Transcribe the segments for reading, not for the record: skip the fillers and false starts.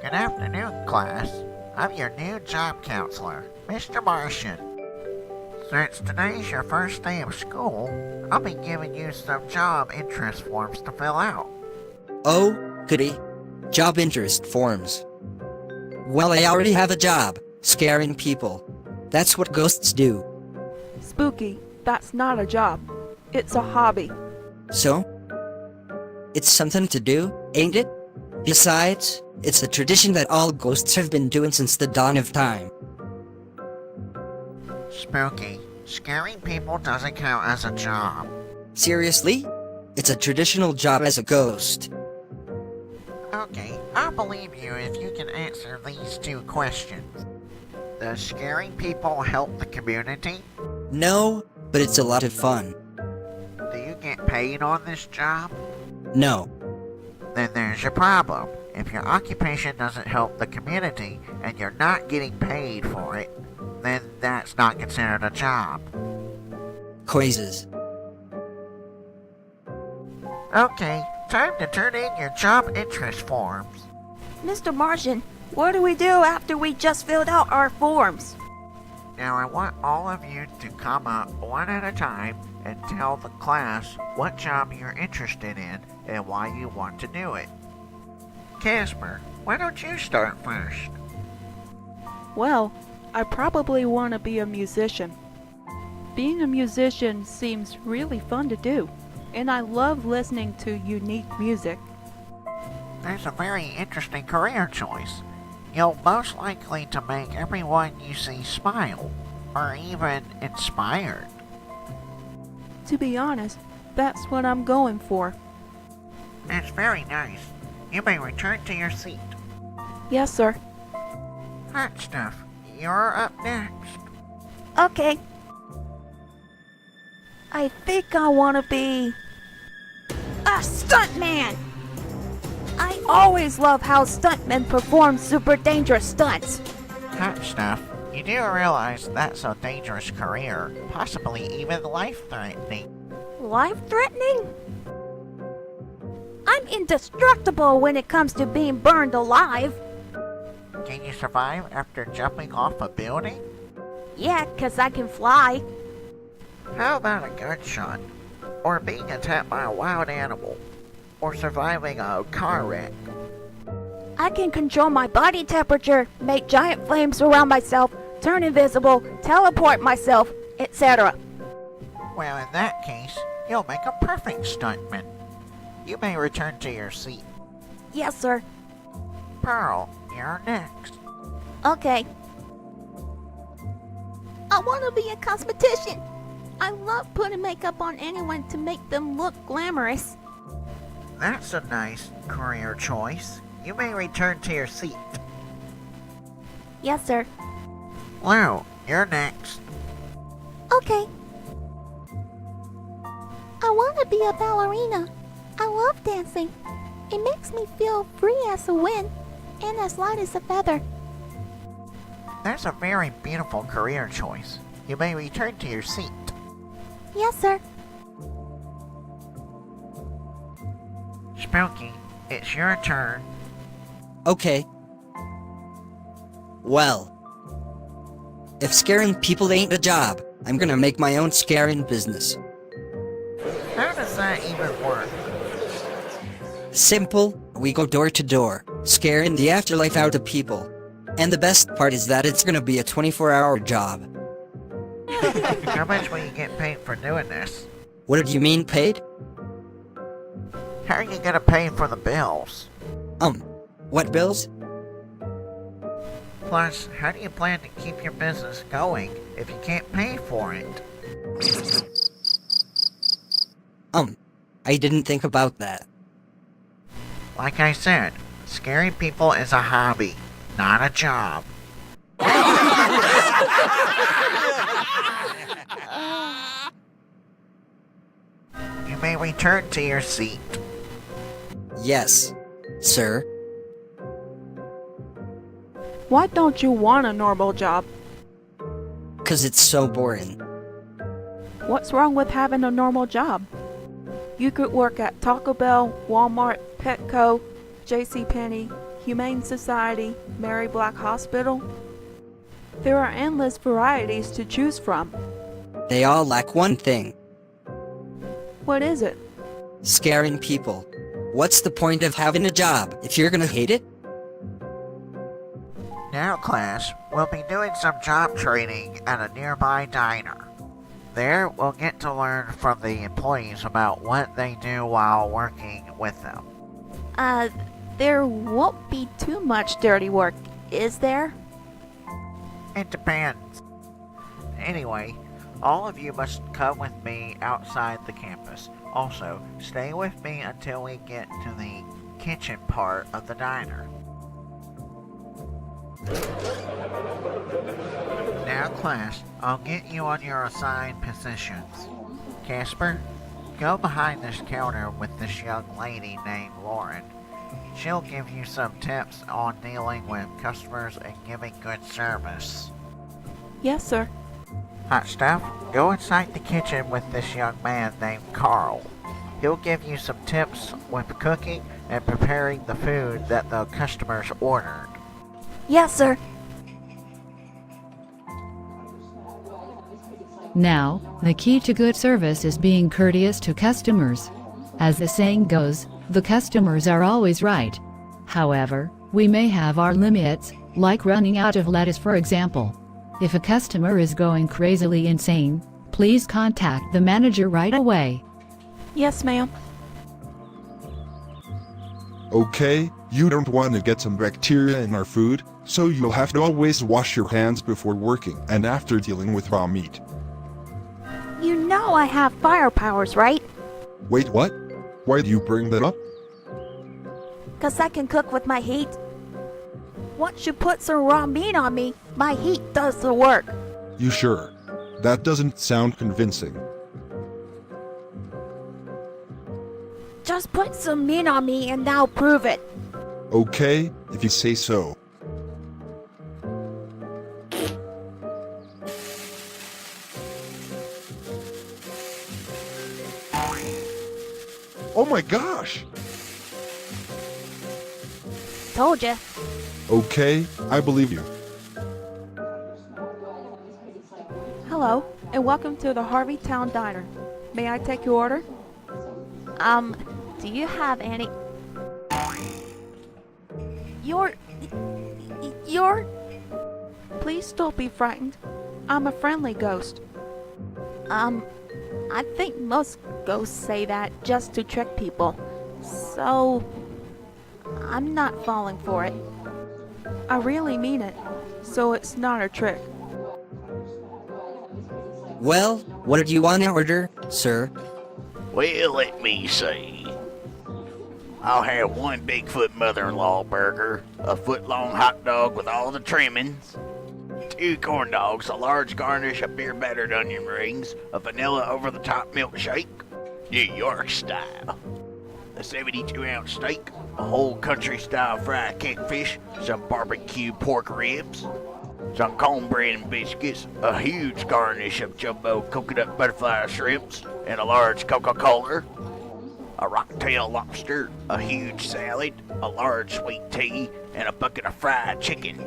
Good afternoon, class. I'm your new job counselor, Mr. Martian. Since today's your first day of school, I'll be giving you some job interest forms to fill out. Oh, goody. Job interest forms. Well, I already have a job, scaring people. That's what ghosts do. Spooky, that's not a job. It's a hobby. So? It's something to do, ain't it? Besides, it's a tradition that all ghosts have been doing since the dawn of time. Spooky, scaring people doesn't count as a job. Seriously? It's a traditional job as a ghost. Okay, I'll believe you if you can answer these two questions. Does scaring people help the community? No, but it's a lot of fun. Do you get paid on this job? No. Then there's your problem. If your occupation doesn't help the community and you're not getting paid for it, then that's not considered a job. Quizzes. Okay, time to turn in your job interest forms. Mr. Martian, what do we do after we just filled out our forms? Now I want all of you to come up one at a time and tell the class what job you're interested in and why you want to do it. Casper, why don't you start first? Well, I probably want to be a musician. Being a musician seems really fun to do, and I love listening to unique music. There's a very interesting career choice. You'll most likely to make everyone you see smile, or even inspired. To be honest, that's what I'm going for. That's very nice. You may return to your seat. Yes, sir. Hot stuff, you're up next. Okay. I think I want to be a stuntman. I always love how stuntmen perform super dangerous stunts. Hot stuff, you do realize that's a dangerous career, possibly even life-threatening. Life-threatening? I'm indestructible when it comes to being burned alive. Can you survive after jumping off a building? Yeah, 'cause I can fly. How about a gunshot? Or being attacked by a wild animal? Or surviving a car wreck? I can control my body temperature, make giant flames around myself, turn invisible, teleport myself, etc. Well, in that case, you'll make a perfect stuntman. You may return to your seat. Yes, sir. Pearl, you're next. Okay. I want to be a cosmetician. I love putting makeup on anyone to make them look glamorous. That's a nice career choice. You may return to your seat. Yes, sir. Lou, you're next. Okay. I want to be a ballerina. I love dancing. It makes me feel free as a wind and as light as a feather. That's a very beautiful career choice. You may return to your seat. Yes, sir. Spooky, it's your turn. Okay. Well, if scaring people ain't a job, I'm gonna make my own scaring business. How does that even work? Simple, we go door to door, scaring the afterlife out of people. And the best part is that it's gonna be a 24-hour job. How much will you get paid for doing this? What did you mean, paid? How are you gonna pay for the bills? What bills? Plus, how do you plan to keep your business going if you can't pay for it? I didn't think about that. Like I said, scaring people is a hobby, not a job. You may return to your seat. Yes, sir. Why don't you want a normal job? 'Cause it's so boring. What's wrong with having a normal job? You could work at Taco Bell, Walmart, Petco, JCPenney, Humane Society, Mary Black Hospital. There are endless varieties to choose from. They all lack one thing: What is it? scaring people. What's the point of having a job if you're gonna hate it? Now, class, we'll be doing some job training at a nearby diner. There, we'll get to learn from the employees about what they do while working with them. There won't be too much dirty work, is there? It depends. Anyway, all of you must come with me outside the campus. Also, stay with me until we get to the kitchen part of the diner. Now, class, I'll get you on your assigned positions. Casper, go behind this counter with this young lady named Lauren. She'll give you some tips on dealing with customers and giving good service. Yes, sir. Hot stuff, go inside the kitchen with this young man named Carl. He'll give you some tips with cooking and preparing the food that the customers ordered. Yes, sir. Now, the key to good service is being courteous to customers. As the saying goes, the customers are always right. However, we may have our limits, like running out of lettuce, for example. If a customer is going crazily insane, please contact the manager right away. Yes, ma'am. Okay, you don't want to get some bacteria in our food, so you'll have to always wash your hands before working and after dealing with raw meat. You know I have fire powers, right? Wait, what? Why do you bring that up? 'Cause I can cook with my heat. Once you put some raw meat on me, my heat does the work. You sure? That doesn't sound convincing. Just put some meat on me and I'll prove it. Okay, if you say so. Oh my gosh! Told ya. Okay, I believe you. Hello, and welcome to the Harveytown Diner. May I take your order? Do you have any... You're... Please don't be frightened. I'm a friendly ghost. I think most ghosts say that just to trick people. So... I'm not falling for it. I really mean it, so it's not a trick. Well, what did you want to order, sir? Well, let me see. I'll have one Bigfoot mother-in-law burger, a foot-long hot dog with all the trimmings, 2 corn dogs, a large garnish of beer-battered onion rings, a vanilla over-the-top milkshake, New York style, a 72-ounce steak, a whole country-style fried catfish, some barbecue pork ribs, some cornbread and biscuits, a huge garnish of jumbo coconut butterfly shrimps, and a large Coca-Cola, a rocktail lobster, a huge salad, a large sweet tea, and a bucket of fried chicken.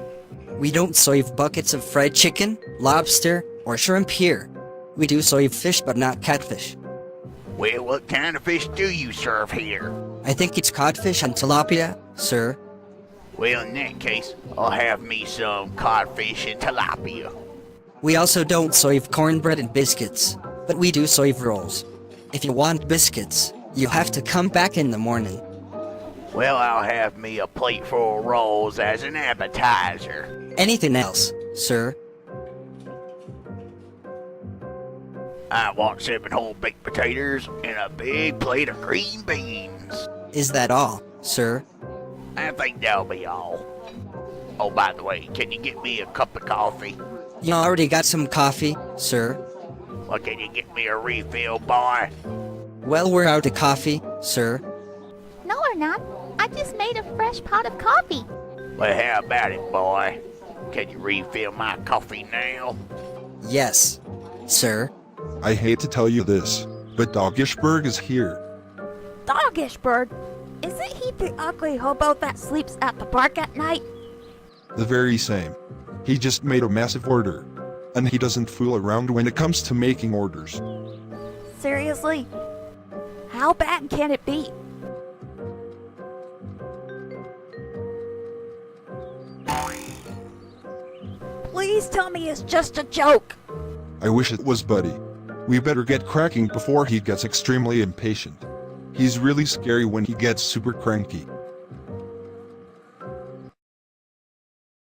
We don't serve buckets of fried chicken, lobster, or shrimp here. We do serve fish but not catfish. Well, what kind of fish do you serve here? I think it's codfish and tilapia, sir. Well, in that case, I'll have me some codfish and tilapia. We also don't serve cornbread and biscuits, but we do serve rolls. If you want biscuits, you have to come back in the morning. Well, I'll have me a plate full of rolls as an appetizer. Anything else, sir? I want 7 whole baked potatoes and a big plate of green beans. Is that all, sir? I think that'll be all. Oh, by the way, can you get me a cup of coffee? You already got some coffee, sir. Well, can you get me a refill, boy? Well, we're out of coffee, sir. No, we're not. I just made a fresh pot of coffee. Well, how about it, boy? Can you refill my coffee now? Yes, sir. I hate to tell you this, but Doggishberg is here. Doggishberg? Isn't he the ugly hobo that sleeps at the park at night? The very same. He just made a massive order. And he doesn't fool around when it comes to making orders. Seriously? How bad can it be? Please tell me it's just a joke. I wish it was, buddy. We better get cracking before he gets extremely impatient. He's really scary when he gets super cranky.